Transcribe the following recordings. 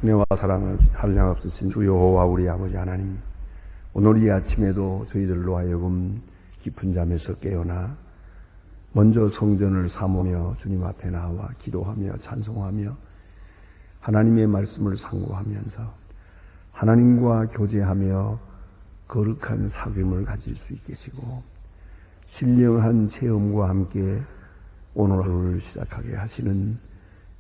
은혜와 사랑을 한량없으신 주 여호와 우리 아버지 하나님, 오늘 이 아침에도 저희들로 하여금 깊은 잠에서 깨어나 먼저 성전을 사모하며 주님 앞에 나와 기도하며 찬송하며 하나님의 말씀을 상고하면서 하나님과 교제하며 거룩한 사귐을 가질 수 있게 하시고 신령한 체험과 함께 오늘 하루를 시작하게 하시는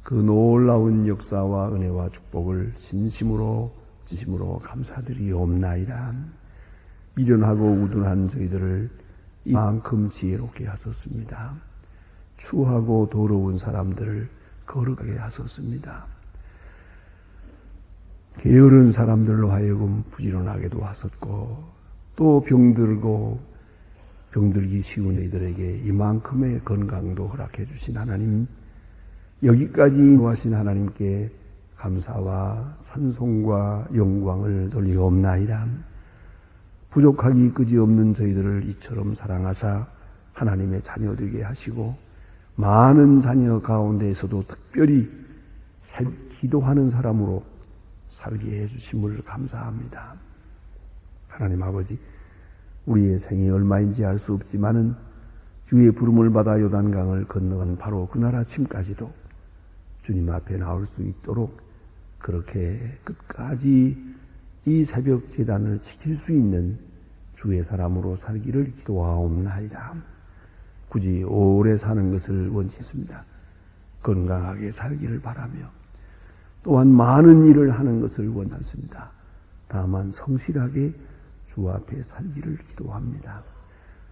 그 놀라운 역사와 은혜와 축복을 진심으로 감사드리옵나이다. 미련하고 우둔한 저희들을 이만큼 지혜롭게 하셨습니다. 추하고 더러운 사람들을 거룩하게 하셨습니다. 게으른 사람들로 하여금 부지런하게도 하셨고, 또 병들기 쉬운 이들에게 이만큼의 건강도 허락해 주신 하나님, 여기까지 인도하신 하나님께 감사와 찬송과 영광을 돌리옵나이다. 부족하기 그지없는 저희들을 이처럼 사랑하사 하나님의 자녀 되게 하시고, 많은 자녀 가운데에서도 특별히 기도하는 사람으로 살게 해주심을 감사합니다. 하나님 아버지, 우리의 생이 얼마인지 알 수 없지만은 주의 부름을 받아 요단강을 건너간 바로 그날 아침까지도 주님 앞에 나올 수 있도록 그렇게 끝까지 이 새벽 제단을 지킬 수 있는 주의 사람으로 살기를 기도하옵나이다. 굳이 오래 사는 것을 원치 않습니다. 건강하게 살기를 바라며 또한 많은 일을 하는 것을 원치 않습니다. 다만 성실하게 주 앞에 살기를 기도합니다.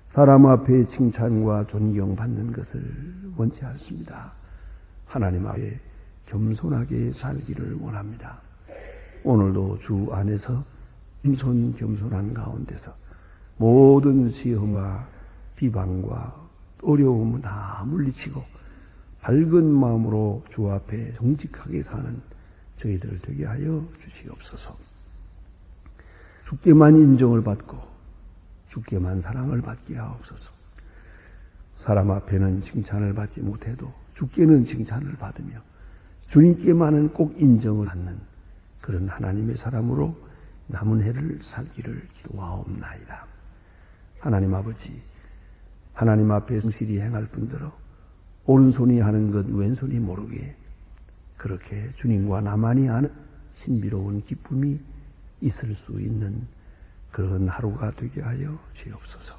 사람 앞에 칭찬과 존경받는 것을 원치 않습니다. 하나님 앞에 겸손하게 살기를 원합니다. 오늘도 주 안에서 겸손한 가운데서 모든 시험과 비방과 어려움을 다 물리치고 밝은 마음으로 주 앞에 정직하게 사는 저희들 되게 하여 주시옵소서. 주께만 인정을 받고 주께만 사랑을 받게 하옵소서. 사람 앞에는 칭찬을 받지 못해도 주께는 칭찬을 받으며 주님께만은 꼭 인정을 받는 그런 하나님의 사람으로 남은 해를 살기를 기도하옵나이다. 하나님 아버지, 하나님 앞에 성실히 행할 뿐더러 오른손이 하는 것 왼손이 모르게 그렇게 주님과 나만이 아는 신비로운 기쁨이 있을 수 있는 그런 하루가 되게 하여 주옵소서.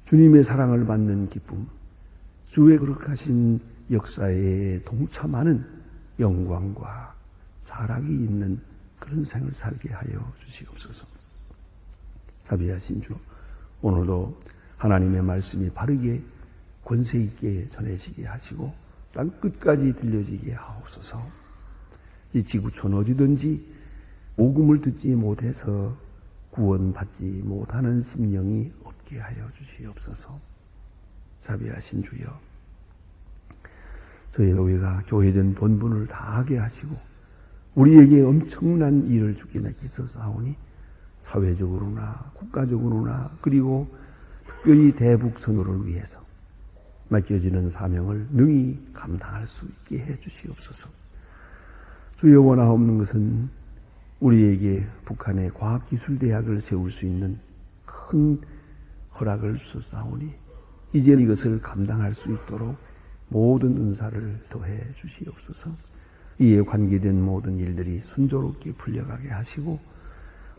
주님의 사랑을 받는 기쁨, 주의 거룩하신 역사에 동참하는 영광과 자랑이 있는 그런 생을 살게 하여 주시옵소서. 자비하신 주, 오늘도 하나님의 말씀이 바르게 권세 있게 전해지게 하시고 땅 끝까지 들려지게 하옵소서. 이 지구촌 어디든지 복음을 듣지 못해서 구원받지 못하는 심령이 없게 하여 주시옵소서. 자비하신 주여, 저희 교회가 교회된 본분을 다하게 하시고 우리에게 엄청난 일을 주께 맡기셔서 하오니 사회적으로나 국가적으로나 그리고 특별히 대북 선교를 위해서 맡겨지는 사명을 능히 감당할 수 있게 해 주시옵소서. 주여, 원하옵는 것은 우리에게 북한의 과학기술대학을 세울 수 있는 큰 허락을 주셨사오니 이제 이것을 감당할 수 있도록 모든 은사를 더해 주시옵소서. 이에 관계된 모든 일들이 순조롭게 풀려가게 하시고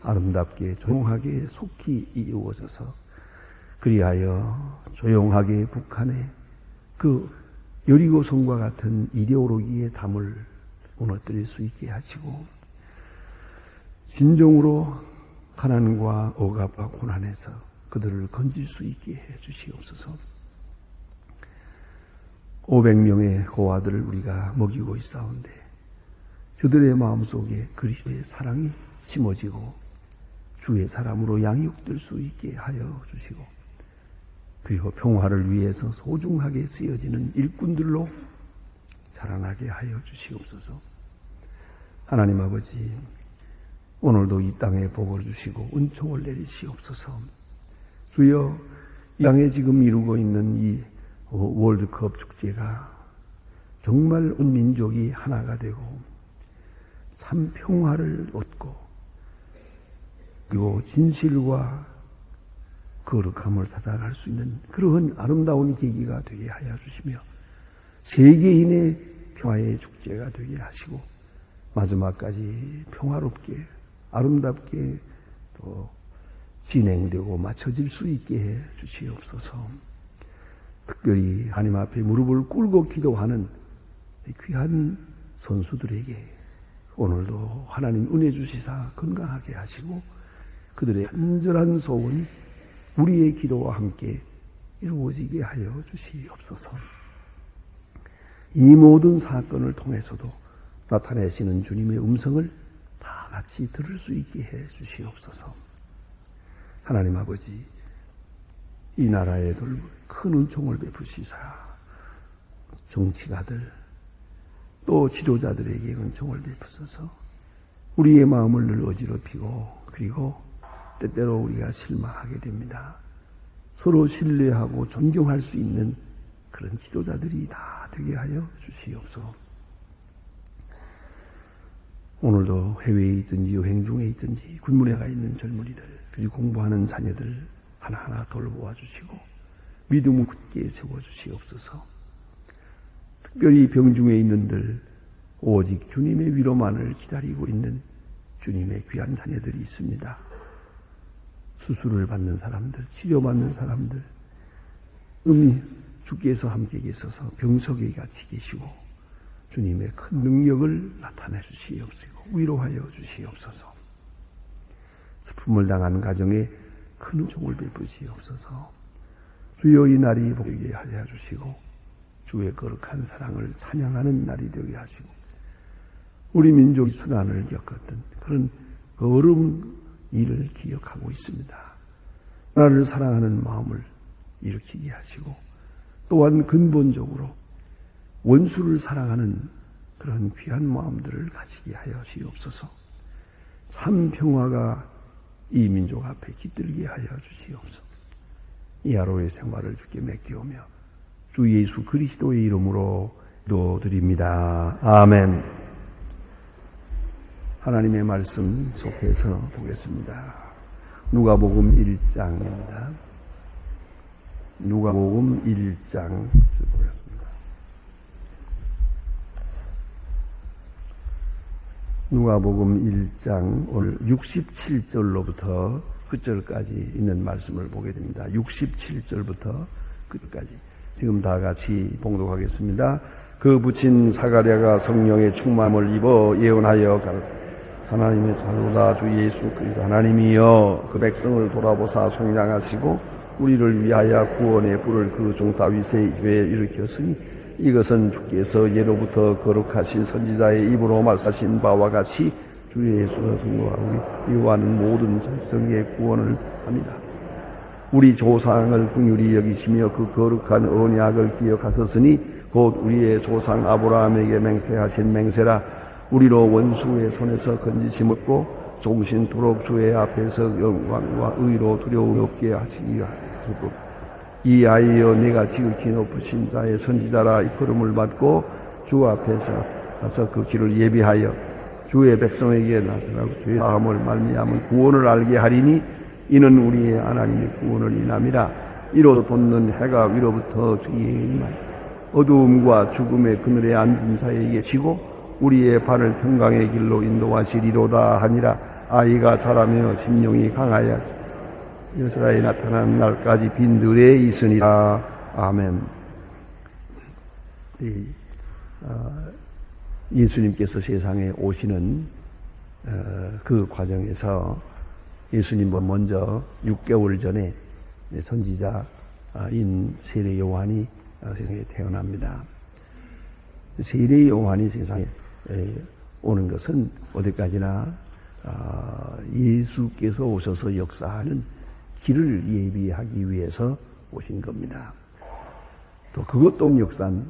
아름답게 조용하게 속히 이루어져서 그리하여 조용하게 북한의 그 여리고성과 같은 이데올로기의 담을 무너뜨릴 수 있게 하시고 진정으로 가난과 억압과 고난에서 그들을 건질 수 있게 해 주시옵소서. 500명의 고아들을 우리가 먹이고 있사온데 그들의 마음속에 그리스도의 사랑이 심어지고 주의 사람으로 양육될 수 있게 하여 주시고 그리고 평화를 위해서 소중하게 쓰여지는 일꾼들로 자라나게 하여 주시옵소서. 하나님 아버지, 오늘도 이 땅에 복을 주시고 은총을 내리시옵소서. 주여, 이 땅에 지금 이루고 있는 이 월드컵 축제가 정말 온 민족이 하나가 되고 참 평화를 얻고 그리고 진실과 거룩함을 찾아갈 수 있는 그러한 아름다운 계기가 되게 하여 주시며 세계인의 평화의 축제가 되게 하시고 마지막까지 평화롭게 아름답게 또 진행되고 맞춰질 수 있게 해 주시옵소서. 특별히 하나님 앞에 무릎을 꿇고 기도하는 귀한 선수들에게 오늘도 하나님 은혜 주시사 건강하게 하시고 그들의 간절한 소원이 우리의 기도와 함께 이루어지게 하여 주시옵소서. 이 모든 사건을 통해서도 나타내시는 주님의 음성을 다 같이 들을 수 있게 해 주시옵소서. 하나님 아버지, 이 나라에 큰 은총을 베푸시사 정치가들 또 지도자들에게 은총을 베푸소서. 우리의 마음을 늘 어지럽히고 그리고 때때로 우리가 실망하게 됩니다. 서로 신뢰하고 존경할 수 있는 그런 지도자들이 다 되게 하여 주시옵소서. 오늘도 해외에 있든지 여행 중에 있든지 군문에 가 있는 젊은이들 그리고 공부하는 자녀들 하나하나 돌보아 주시고 믿음을 굳게 세워주시옵소서. 특별히 병중에 있는들 오직 주님의 위로만을 기다리고 있는 주님의 귀한 자녀들이 있습니다. 수술을 받는 사람들, 치료받는 사람들, 주께서 함께 계셔서 병석에 같이 계시고 주님의 큰 능력을 나타내 주시옵시고 위로하여 주시옵소서. 슬픔을 당한 가정에 큰 은총을 베푸시옵소서. 주여 이 날이 복되게 하여 주시고 주의 거룩한 사랑을 찬양하는 날이 되게 하시고 우리 민족이 수난을 겪었던 그런 어려운 일을 기억하고 있습니다. 나를 사랑하는 마음을 일으키게 하시고 또한 근본적으로 원수를 사랑하는 그런 귀한 마음들을 가지게 하여 주시옵소서. 참 평화가 이 민족 앞에 깃들게 하여 주시옵소서. 이 하루의 생활을 주께 맡기오며 주 예수 그리스도의 이름으로 기도드립니다. 아멘. 하나님의 말씀 속에서 보겠습니다. 누가복음 1장입니다. 누가복음 1장 보겠습니다. 누가복음 1장 오늘 67절로부터 끝절까지 있는 말씀을 보게 됩니다. 67절부터 끝까지 지금 다 같이 봉독하겠습니다. 그 부친 사가랴가 성령의 충만함을 입어 예언하여 가로되 하나님의 자로다 주 예수 그리스도 하나님이여 그 백성을 돌아보사 속량하시고 우리를 위하여 구원의 불을 그 종 다윗의 교회에 일으켰으니 이것은 주께서 예로부터 거룩하신 선지자의 입으로 말씀하신 바와 같이 주 예수가 선고하고 미워하는 모든 백성의 구원을 합니다. 우리 조상을 긍휼히 여기시며 그 거룩한 언약을 기억하셨으니 곧 우리의 조상 아브라함에게 맹세하신 맹세라. 우리로 원수의 손에서 건지심었고 종신토록 주의 앞에서 영광과 의로 두려움 없게 하시기 하셨고 이 아이여 내가 지극히 높으신 자의 선지자라 이끌음을 받고 주 앞에서 가서 그 길을 예비하여 주의 백성에게 나타나고 주의 다음을 말미암은 구원을 알게 하리니 이는 우리의 하나님의 구원을 인함이라. 이로 돋는 해가 위로부터 주의 임한 어두움과 죽음의 그늘에 앉은 자에게 지고 우리의 발을 평강의 길로 인도하시리로다 하니라. 아이가 자라며 심령이 강하여 여호와의 나타나는 날까지 빈들에 있으니라. 아멘. 예수님께서 세상에 오시는 그 과정에서 예수님은 먼저 6개월 전에 선지자인 세례 요한이 세상에 태어납니다. 세례 요한이 세상에 오는 것은 어디까지나 예수께서 오셔서 역사하는 길을 예비하기 위해서 오신 겁니다. 또 그것도 역사한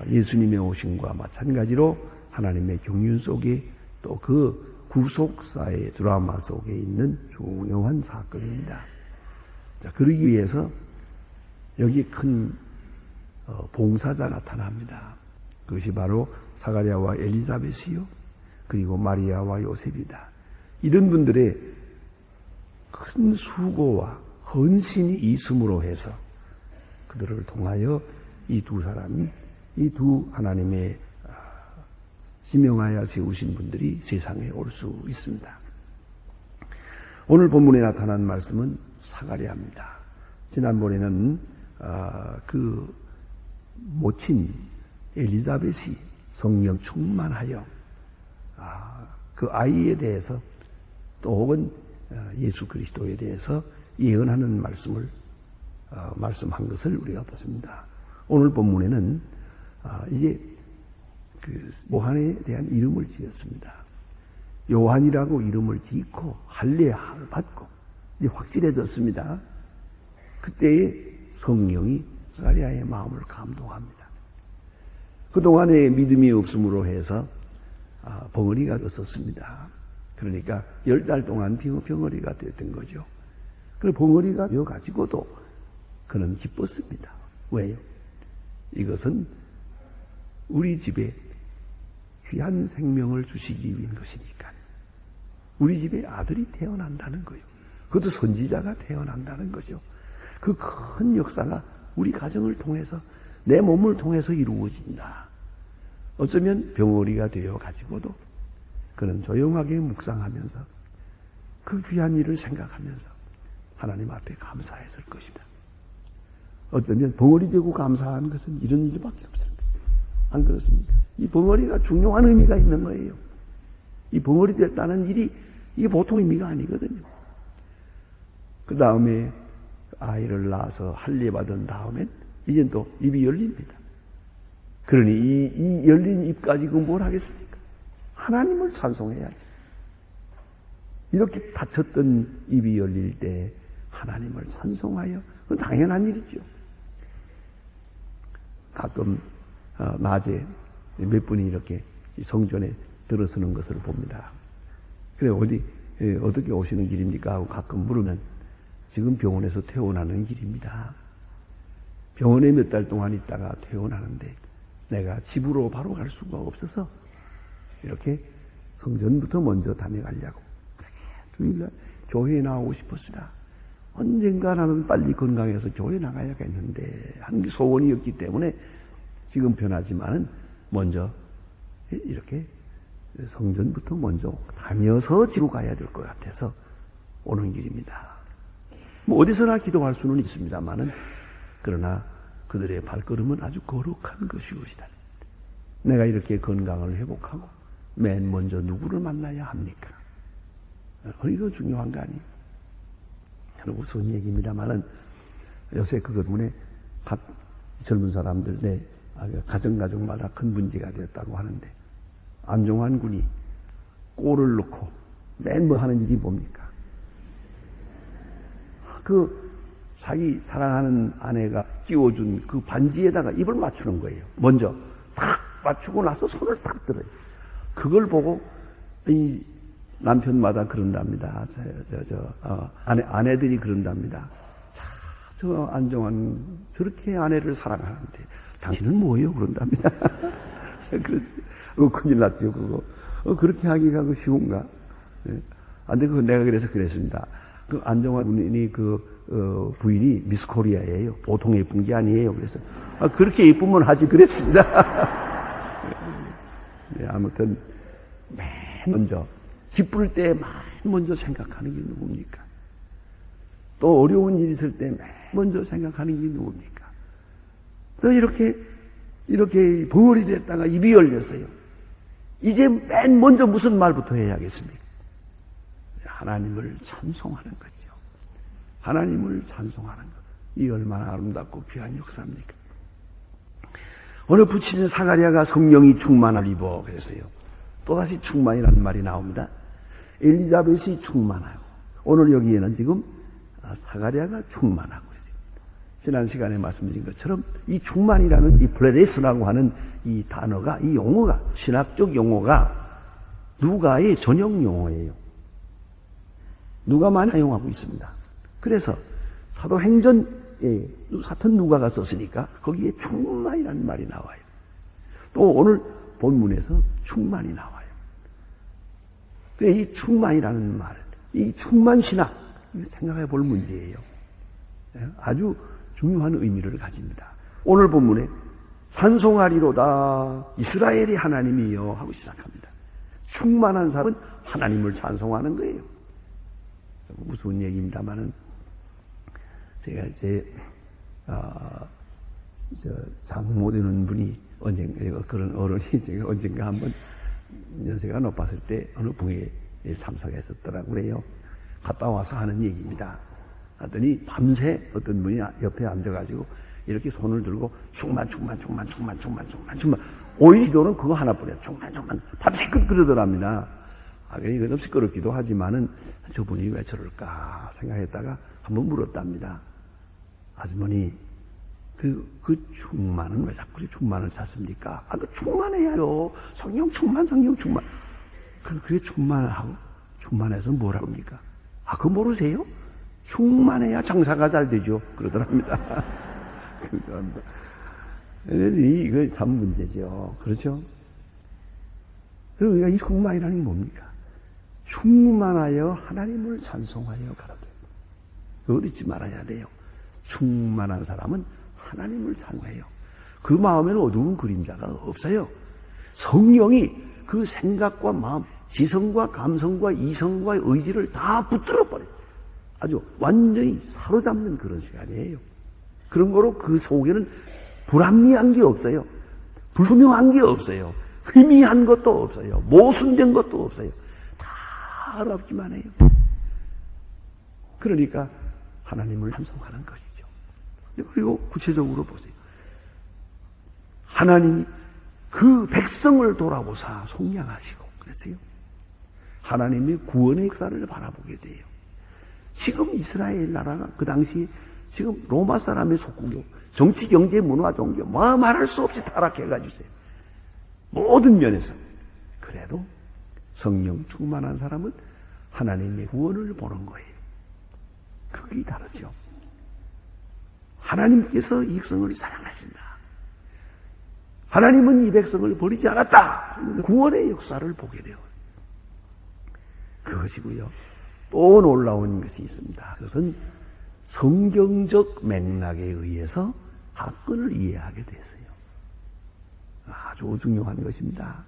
예수님의 오심과 마찬가지로 하나님의 경륜 속에 또 그 구속사의 드라마 속에 있는 중요한 사건입니다. 자, 그러기 위해서 여기 큰 봉사자 나타납니다. 그것이 바로 사가랴와 엘리사벳이요 그리고 마리아와 요셉이다. 이런 분들의 큰 수고와 헌신이 있음으로 해서 그들을 통하여 이 두 사람, 이 두 하나님의 지명하여 세우신 분들이 세상에 올 수 있습니다. 오늘 본문에 나타난 말씀은 사가랴입니다. 지난번에는 그 모친 엘리자벳이 성령 충만하여 그 아이에 대해서 또 혹은 예수 그리스도에 대해서 예언하는 말씀을 말씀한 것을 우리가 봤습니다. 오늘 본문에는 이제 그 요한에 대한 이름을 지었습니다. 요한이라고 이름을 짓고 할례를 받고 이제 확실해졌습니다. 그때에 성령이 사가랴의 마음을 감동합니다. 그동안에 믿음이 없음으로 해서 벙어리가 됐었습니다. 그러니까 10달 동안 벙어리가 됐던 거죠. 그 벙어리가 되어가지고도 그는 기뻤습니다. 왜요? 이것은 우리 집에 귀한 생명을 주시기 위한 것이니까. 우리 집에 아들이 태어난다는 거예요. 그것도 선지자가 태어난다는 거죠. 그 큰 역사가 우리 가정을 통해서 내 몸을 통해서 이루어진다. 어쩌면 병어리가 되어 가지고도 그는 조용하게 묵상하면서 그 귀한 일을 생각하면서 하나님 앞에 감사했을 것이다. 어쩌면 벙어리 되고 감사한 것은 이런 일밖에 없습니다. 안 그렇습니까? 이 벙어리가 중요한 의미가 있는 거예요. 이 벙어리 됐다는 일이 이게 보통 의미가 아니거든요. 그 다음에 아이를 낳아서 할례 받은 다음엔 이젠 또 입이 열립니다. 그러니 이 열린 입 가지고 뭘 하겠습니까? 하나님을 찬송해야지. 이렇게 닫혔던 입이 열릴 때 하나님을 찬송하여, 그건 당연한 일이죠. 가끔 낮에 몇 분이 이렇게 성전에 들어서는 것을 봅니다. 그래 어떻게 오시는 길입니까? 하고 가끔 물으면 지금 병원에서 퇴원하는 길입니다. 병원에 몇 달 동안 있다가 퇴원하는데 내가 집으로 바로 갈 수가 없어서 이렇게 성전부터 먼저 다녀가려고 주일날 교회에 나오고 싶었습니다. 언젠가 나는 빨리 건강해서 교회 나가야겠는데 한 소원이었기 때문에 지금 변하지만은 먼저 이렇게 성전부터 먼저 다녀서 집으로 가야 될 것 같아서 오는 길입니다. 뭐 어디서나 기도할 수는 있습니다만은 그러나 그들의 발걸음은 아주 거룩한 것이것이다. 내가 이렇게 건강을 회복하고 맨 먼저 누구를 만나야 합니까? 이거 중요한 거 아니에요? 무서운 얘기입니다만은 요새 그것 때문에 각 젊은 사람들 내 가정마다 큰 문제가 되었다고 하는데 안종환 군이 꼴을 놓고 맨 뭐 하는 일이 뭡니까? 그 자기 사랑하는 아내가 끼워준 그 반지에다가 입을 맞추는 거예요. 먼저 탁 맞추고 나서 손을 탁 들어요. 그걸 보고 이 남편마다 그런답니다. 아내들이 그런답니다. 자, 저 안정환 저렇게 아내를 사랑하는데 당신은 뭐예요? 그런답니다. 그렇지. 큰일 났죠, 그거. 그렇게 하기가 쉬운가? 네. 근데 내가 그래서 그랬습니다. 그 안정환 군인이 부인이 미스 코리아예요. 보통 예쁜 게 아니에요. 그래서 그렇게 예쁘면 하지 그랬습니다. 네, 아무튼 맨 먼저 기쁠 때 맨 먼저 생각하는 게 누굽니까? 또 어려운 일이 있을 때 맨 먼저 생각하는 게 누굽니까? 또 이렇게 벙어리 됐다가 입이 열렸어요. 이제 맨 먼저 무슨 말부터 해야겠습니까? 하나님을 찬송하는 거죠. 하나님을 찬송하는 것. 이 얼마나 아름답고 귀한 역사입니까? 어느 부친인 사가랴가 성령이 충만을 입어 그랬어요. 또다시 충만이라는 말이 나옵니다. 엘리자벳이 충만하고 오늘 여기에는 지금 사가랴가 충만하고 그랬어요. 지난 시간에 말씀드린 것처럼 이 충만이라는 이 플레레스라고 하는 이 단어가, 이 용어가, 신학적 용어가 누가의 전용 용어예요. 누가만 사용하고 있습니다. 그래서 사도행전에 사탄 누가가 썼으니까 거기에 충만이라는 말이 나와요. 또 오늘 본문에서 충만이 나와요. 이 충만이라는 말, 이 충만신학, 생각해 볼 문제예요. 아주 중요한 의미를 가집니다. 오늘 본문에 찬송하리로다 이스라엘이 하나님이여 하고 시작합니다. 충만한 사람은 하나님을 찬송하는 거예요. 무서운 얘기입니다만은 제가 이제 장모 되는 분이 언젠가 그런 어른이 제가 언젠가 한번 연세가 높았을 때 어느 부에 참석했었더라고 그래요. 갔다 와서 하는 얘기입니다. 하더니 밤새 어떤 분이 옆에 앉아가지고 이렇게 손을 들고 충만 오일 기도는 그거 하나뿐이야. 충만 밤새껏 그러더랍니다. 그러니까 좀 시끄럽기도 하지만은 저분이 왜 저럴까 생각했다가 한번 물었답니다. 아주머니 그 충만은 왜 자꾸 충만을 찾습니까? 그 충만해야요. 성령 충만. 그게 충만해서 뭐라고 합니까? 그거 모르세요? 충만해야 장사가 잘 되죠. 그러더랍니다. 이거 참 문제죠. 그렇죠? 그리고 우리가 이 충만이라는 게 뭡니까? 충만하여 하나님을 찬송하여 가라되. 그걸 잊지 말아야 돼요. 충만한 사람은 하나님을 찬송해요. 그 마음에는 어두운 그림자가 없어요. 성령이 그 생각과 마음, 지성과 감성과 이성과 의지를 다 붙들어 버려요. 아주 완전히 사로잡는 그런 시간이에요. 그런 거로 그 속에는 불합리한 게 없어요. 불분명한 게 없어요. 희미한 것도 없어요. 모순된 것도 없어요. 다 알아보기만 해요. 그러니까 하나님을 찬송하는 것이죠. 그리고 구체적으로 보세요. 하나님이 그 백성을 돌아보사 속량하시고 그랬어요. 하나님의 구원의 역사를 바라보게 돼요. 지금 이스라엘 나라가 그 당시에 지금 로마 사람의 속국이요. 정치, 경제, 문화, 종교 말할 수 없이 타락해가지고요. 모든 면에서. 그래도 성령 충만한 사람은 하나님의 구원을 보는 거예요. 그게 다르죠. 하나님께서 이 백성을 사랑하신다. 하나님은 이 백성을 버리지 않았다. 구원의 역사를 보게 돼요. 그것이고요. 또 놀라운 것이 있습니다. 그것은 성경적 맥락에 의해서 사건을 이해하게 됐어요. 아주 중요한 것입니다.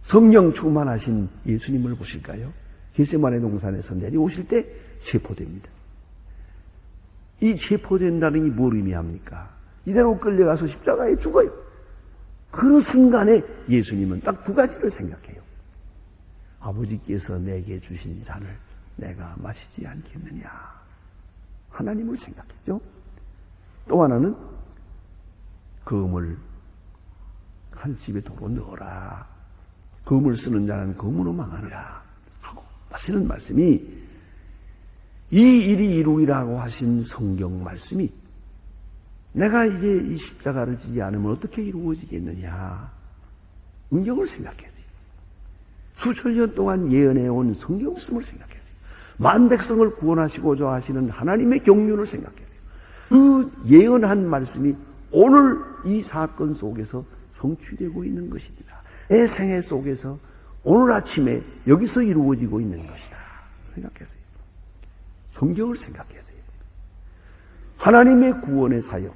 성령 충만하신 예수님을 보실까요? 겟세마네 동산에서 내려오실 때 체포됩니다. 이 체포된다는 게 뭘 의미합니까? 이대로 끌려가서 십자가에 죽어요. 그 순간에 예수님은 딱 두 가지를 생각해요. 아버지께서 내게 주신 잔을 내가 마시지 않겠느냐. 하나님을 생각했죠. 또 하나는 검을 한 집에 도로 넣어라. 검을 쓰는 자는 검으로 망하느라 하고 하시는 말씀이 이 일이 이루리라고 하신 성경 말씀이 내가 이제 이 십자가를 지지 않으면 어떻게 이루어지겠느냐. 성경을 생각했어요. 수천 년 동안 예언해온 성경 말씀을 생각했어요. 만 백성을 구원하시고자 하시는 하나님의 경륜을 생각했어요. 그 예언한 말씀이 오늘 이 사건 속에서 성취되고 있는 것입니다. 내 생애 속에서 오늘 아침에 여기서 이루어지고 있는 것이다 생각했어요. 성경을 생각했어요. 하나님의 구원의 사역,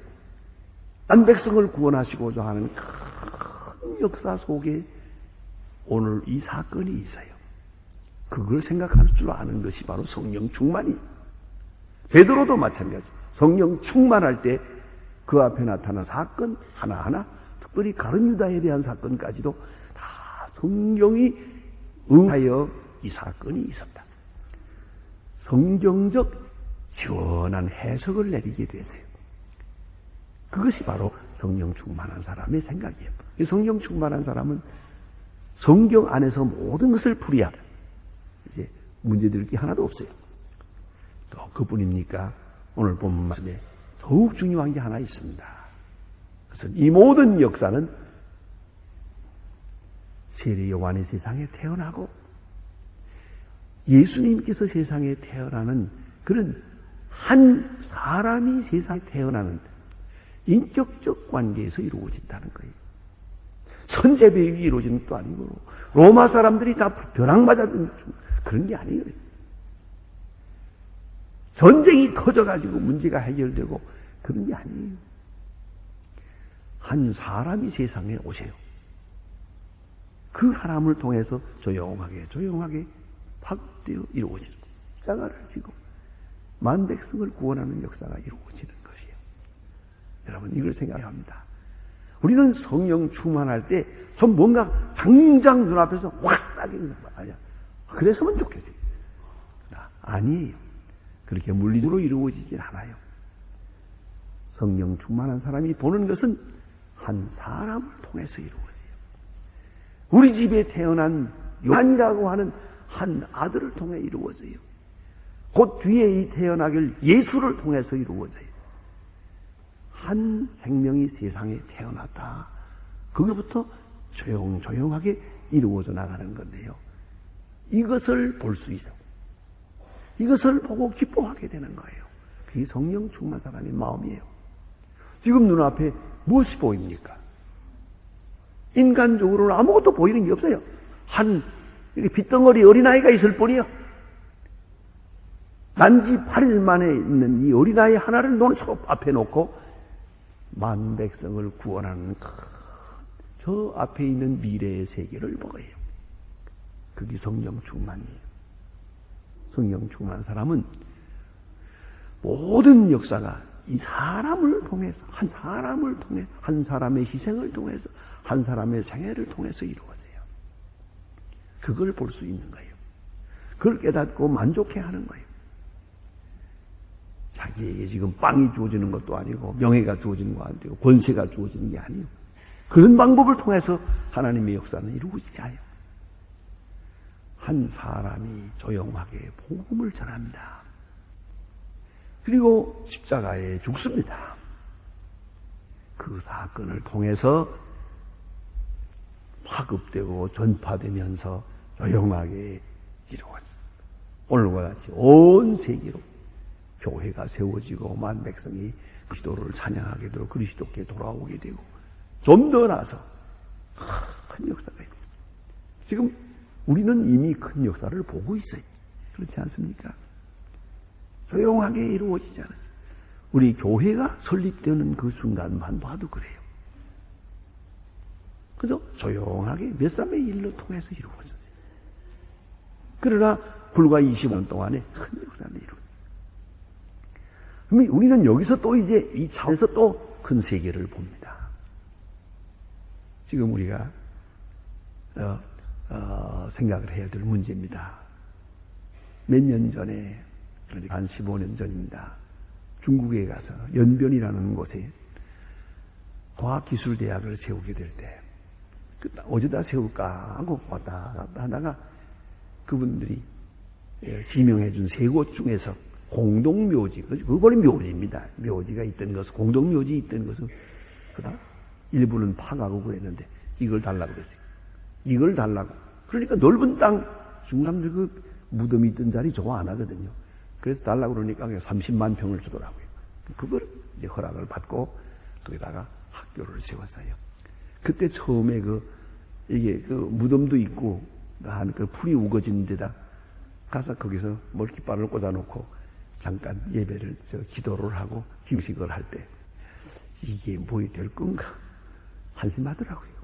딴 백성을 구원하시고자 하는 큰 역사 속에 오늘 이 사건이 있어요. 그걸 생각할 줄 아는 것이 바로 성령 충만이에요. 베드로도 마찬가지. 성령 충만할 때 그 앞에 나타난 사건 하나하나, 특별히 가룟 유다에 대한 사건까지도 다 성령이 응하여 이 사건이 있었다. 성경적 시원한 해석을 내리게 되세요. 그것이 바로 성령 충만한 사람의 생각이에요. 성령 충만한 사람은 성경 안에서 모든 것을 풀이하다. 이제 문제될 게 하나도 없어요. 또 그뿐입니까? 오늘 본 말씀에 더욱 중요한 게 하나 있습니다. 그래서 이 모든 역사는 세례 요한이 세상에 태어나고 예수님께서 세상에 태어나는 그런 한 사람이 세상에 태어나는 인격적 관계에서 이루어진다는 거예요. 천재배육이 이루어지는 것도 아니고 로마 사람들이 다 벼락 맞았던 그런 게 아니에요. 전쟁이 터져가지고 문제가 해결되고 그런 게 아니에요. 한 사람이 세상에 오세요. 그 사람을 통해서 조용하게 파급되어 이루어지는 십자가를 지고 만백성을 구원하는 역사가 이루어지는 것이에요. 여러분 이걸 생각해야 합니다. 우리는 성령 충만할 때 좀 뭔가 당장 눈앞에서 확 따지는 거 아니야. 그랬으면 좋겠어요. 아니에요. 그렇게 물리적으로 이루어지진 않아요. 성령 충만한 사람이 보는 것은 한 사람을 통해서 이루어져요. 우리 집에 태어난 요한이라고 하는 한 아들을 통해 이루어져요. 곧 뒤에 이 태어나길 예수를 통해서 이루어져요. 한 생명이 세상에 태어났다. 거기부터 조용하게 이루어져 나가는 건데요. 이것을 볼 수 있어. 이것을 보고 기뻐하게 되는 거예요. 그게 성령 충만 사람의 마음이에요. 지금 눈앞에 무엇이 보입니까? 인간적으로는 아무것도 보이는 게 없어요. 한 빗덩어리 어린아이가 있을 뿐이요. 난지 8일 만에 있는 이 어린아이 하나를 눈 앞에 놓고 만백성을 구원하는 저 앞에 있는 미래의 세계를 보여요. 그게 성령 충만이에요. 성령 충만한 사람은 모든 역사가 이 사람을 통해서, 한 사람을 통해, 한 사람의 희생을 통해서, 한 사람의 생애를 통해서 이루어져요. 그걸 볼 수 있는 거예요. 그걸 깨닫고 만족해하는 거예요. 자기에게 지금 빵이 주어지는 것도 아니고 명예가 주어지는 거 아니고 권세가 주어지는 게 아니에요. 그런 방법을 통해서 하나님의 역사는 이루어지지 않아요. 한 사람이 조용하게 복음을 전합니다. 그리고 십자가에 죽습니다. 그 사건을 통해서 파급되고 전파되면서 조용하게 이루어집니다. 오늘과 같이 온 세계로 교회가 세워지고 만백성이 그리스도를 찬양하게 되고 그리스도께 돌아오게 되고 좀 더 나서 큰 역사가 이루어집니다. 지금 우리는 이미 큰 역사를 보고 있어요. 그렇지 않습니까? 조용하게 이루어지잖아요. 우리 교회가 설립되는 그 순간만 봐도 그래요. 그죠? 조용하게 몇 사람의 일로 통해서 이루어졌어요. 그러나 불과 25년 동안에 큰 역사를 이루어요. 그러면 우리는 여기서 또 이제 이 차원에서 또 큰 세계를 봅니다. 지금 우리가 생각을 해야 될 문제입니다. 몇 년 전에, 그러니까 한 15년 전입니다. 중국에 가서 연변이라는 곳에 과학기술대학을 세우게 될 때, 어디다 세울까 하고 왔다 갔다 하다가 그분들이 지명해 준 세 곳 중에서 공동묘지, 그거는 묘지입니다. 묘지가 있던 것은, 공동묘지 있던 것은, 그다음 일부는 파가고 그랬는데, 이걸 달라고 그랬어요. 이걸 달라고. 그러니까 넓은 땅, 중국 사람들 그 무덤이 있던 자리 좋아 안 하거든요. 그래서 달라고 그러니까 30만 평을 주더라고요. 그걸 이제 허락을 받고 거기다가 학교를 세웠어요. 그때 처음에 이게 무덤도 있고, 한 풀이 우거진 데다 가서 거기서 멀깃발을 꽂아놓고 잠깐 예배를, 기도를 하고 기식을 할 때, 이게 뭐이 될 건가? 한심하더라고요.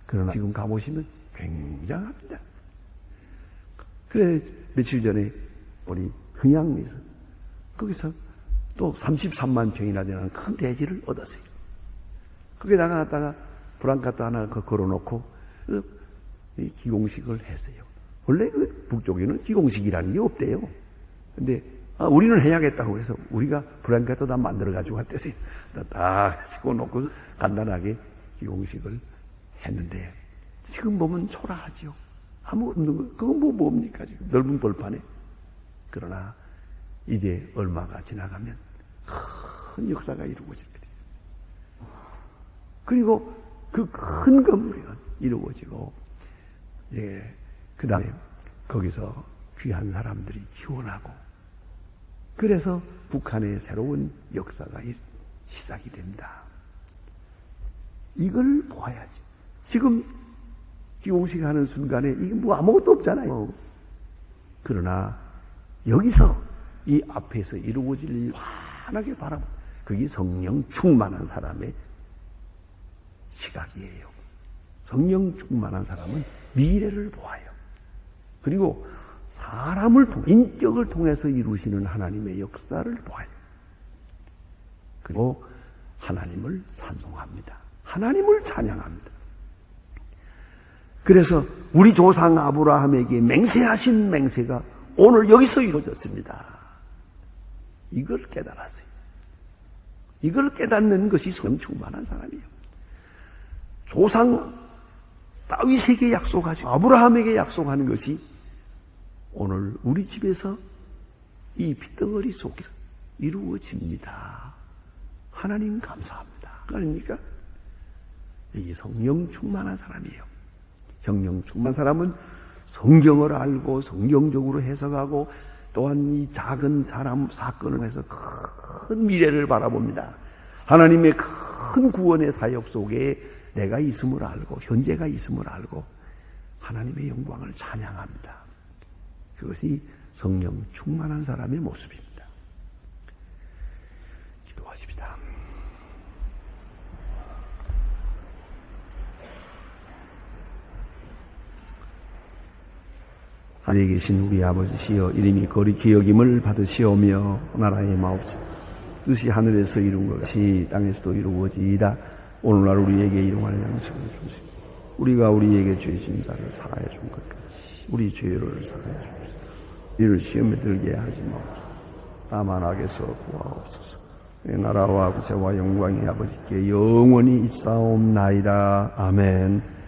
그러나 지금 가보시면 굉장합니다. 그래, 며칠 전에 우리 흥양에서 거기서 또 33만 평이나 되는 큰 대지를 얻었어요. 거기다가 갖다가 브랑카트 하나 걸어놓고 기공식을 했어요. 원래 그 북쪽에는 기공식이라는 게 없대요. 근데 우리는 해야겠다고 해서 우리가 브랑카트 다 만들어가지고 갔대요. 딱 세워놓고 간단하게 기공식을 했는데 지금 보면 초라하죠. 아무것도 없는 거. 그건 뭡니까 지금 넓은 벌판에. 그러나 이제 얼마가 지나가면 큰 역사가 이루어집니다. 그리고 그 큰 건물이 이루어지고, 그 다음에 거기서 귀한 사람들이 기원하고, 그래서 북한의 새로운 역사가 시작이 됩니다. 이걸 보아야지. 지금 기공식 하는 순간에 이게 뭐 아무것도 없잖아요. 그러나 여기서 이 앞에서 이루어질 일 환하게 바라보, 그게 성령 충만한 사람의 시각이에요. 성령 충만한 사람은 미래를 보아요. 그리고 사람을 통해, 인격을 통해서 이루시는 하나님의 역사를 보아요. 그리고 하나님을 찬송합니다. 하나님을 찬양합니다. 그래서 우리 조상 아브라함에게 맹세하신 맹세가 오늘 여기서 이루어졌습니다. 이걸 깨달았어요. 이걸 깨닫는 것이 성령 충만한 사람이에요. 조상 다윗에게 약속하시고 아브라함에게 약속하는 것이 오늘 우리 집에서 이 핏덩어리 속에서 이루어집니다. 하나님 감사합니다. 아닙니까? 이 성령 충만한 사람이에요. 성령 충만한 사람은 성경을 알고 성경적으로 해석하고 또한 이 작은 사건을 해서 큰 미래를 바라봅니다. 하나님의 큰 구원의 사역 속에 내가 있음을 알고 현재가 있음을 알고 하나님의 영광을 찬양합니다. 그것이 성령 충만한 사람의 모습입니다. 기도하십시다. 하늘에 계신 우리 아버지시여, 이름이 거룩히 여김을 받으시오며 나라의 마옵시며 뜻이 하늘에서 이룬 것 같이 땅에서도 이루어지이다. 오늘날 우리에게 일용할 양식을 주시고 우리가 우리에게 죄진 자를 사하여 준 것 같이 우리 죄를 사하여 주옵소서. 이를 시험에 들게 하지 마옵소서. 다만 악에서 구하옵소서. 나라와 부세와 영광이 아버지께 영원히 있사옵나이다. 아멘.